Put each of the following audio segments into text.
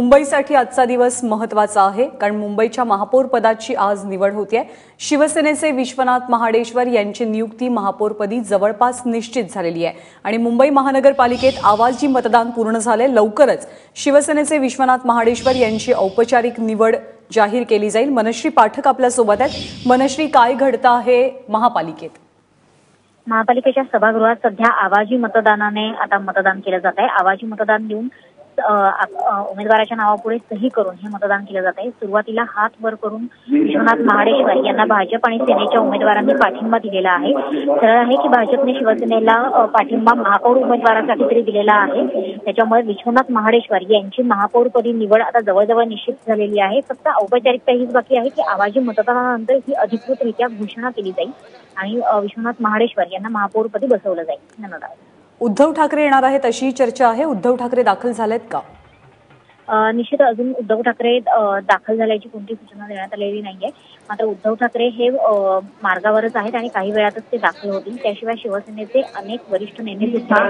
मुंबईसाठी आजचा दिवस महत्त्वाचा आहे कारण मुंबईच्या महापौर पदाची आज निवड होते। शिवसेनेचे विश्वनाथ महाडेश्वर यांची नियुक्ती महापौरपदी जवळपास निश्चित झालेली आहे आणि मुंबई महानगरपालिकेत आवाजी मतदान पूर्ण झाले। लवकरच शिवसेनेचे विश्वनाथ महाडेश्वर यांची औपचारिक निवड जाहीर केली जाईल। मनश्री पाठक आपल्या सोबत आहेत। मनश्री, काय घडतं आहे महापालिकेत? महापालिकेच्या सभागृहात सध्या आवाजी मतदानाने आता मतदान केलं जात आहे। आवाजी मतदान देऊन उमेदवाराच्या नावापुढे सही करून हे मतदान केलं जात आहे। सुरुवातीला हात वर करून विश्वनाथ महाडेश्वर यांना भाजप आणि सेनेच्या उमेदवारांनी पाठिंबा दिलेला आहे। सरळ आहे की भाजपने शिवसेनेला पाठिंबा महापौर उमेदवारासाठी तरी दिलेला आहे। त्याच्यामुळे विश्वनाथ महाडेश्वर यांची महापौरपदी निवड आता जवळजवळ निश्चित झालेली आहे। फक्त औपचारिकता हीच बाकी आहे की आवाजी मतदानानंतर ही अधिकृतरित्या घोषणा केली जाईल आणि विश्वनाथ महाडेश्वर यांना महापौरपदी बसवलं जाईल। धन्यवाद। उद्धव ठाकरे येणार आहेत अशी चर्चा आहे। उद्धव ठाकरे दाखल झालेत का? निश्चित अजून उद्धव ठाकरे दाखल झाल्याची कोणती सूचना देण्यात आलेली नाहीये। मात्र उद्धव ठाकरे हे मार्गावरच आहेत आणि काही वेळातच ते दाखल होतील। त्याशिवाय शिवसेनेचे अनेक वरिष्ठ नेते सुद्धा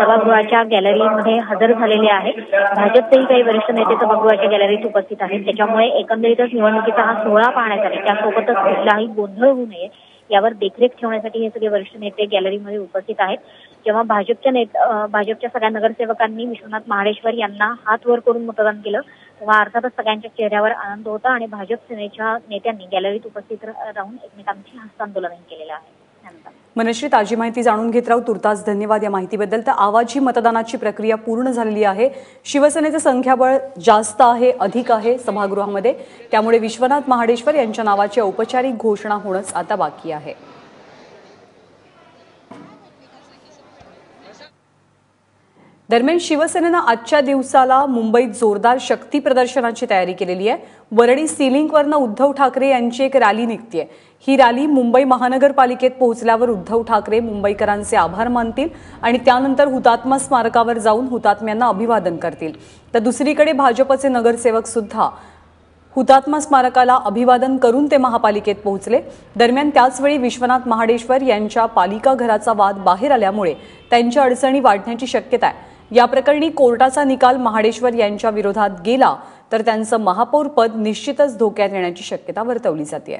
सभागृहाच्या गॅलरीमध्ये हजर झालेले आहेत। भाजपचेही काही वरिष्ठ नेते सभागृहाच्या गॅलरीत उपस्थित आहेत। त्याच्यामुळे एकंदरीतच निवडणुकीचा हा सोहळा पाहण्यासाठी त्यासोबतच कुठलाही गोंधळ होऊ नये यावर देखरेख ठेवण्यासाठी हे सगळे वरिष्ठ नेते गॅलरीमध्ये उपस्थित आहेत। जेव्हा भाजपच्या सगळ्या नगरसेवकांनी विश्वनाथ महाडेश्वर यांना हात वर करून मतदान केलं तेव्हा अर्थातच सगळ्यांच्या चेहऱ्यावर आनंद होता आणि भाजप सेनेच्या नेत्यांनी गॅलरीत उपस्थित राहून एकमेकांची हस्तांदोलन केलेलं आहे। मनश्री, ताजी माहिती जाणून घेत राहू। तुर्तास धन्यवाद या माहितीबद्दल। तर आवाजी मतदानाची प्रक्रिया पूर्ण झालेली आहे। शिवसेनेचे संख्याबळ जास्त आहे, अधिक आहे सभागृहामध्ये, त्यामुळे विश्वनाथ महाडेश्वर यांच्या नावाची औपचारिक घोषणा होणंच आता बाकी आहे। दरम्यान शिवसेनेनं आजच्या दिवसाला मुंबईत जोरदार शक्ती प्रदर्शनाची तयारी केलेली आहे। वरळी सीलिंकवरनं उद्धव ठाकरे यांची एक रॅली निघतेय। ही रॅली मुंबई महानगरपालिकेत पोहोचल्यावर उद्धव ठाकरे मुंबईकरांचे आभार मानतील आणि त्यानंतर हुतात्मा स्मारकावर जाऊन हुतात्म्यांना अभिवादन करतील। तर दुसरीकडे भाजपचे नगरसेवक सुद्धा हुतात्मा स्मारकाला अभिवादन करून ते महापालिकेत पोहोचले। दरम्यान त्याचवेळी विश्वनाथ महाडेश्वर यांच्या पालिका घराचा वाद बाहेर आल्यामुळे त्यांच्या अडचणी वाढण्याची शक्यता आहे। या प्रकरणी कोर्टाचा निकाल महाडेश्वर यांच्या विरोधात गेला तर त्यांचं महापौर पद निश्चितच धोक्यात येण्याची शक्यता वर्तवली जाते।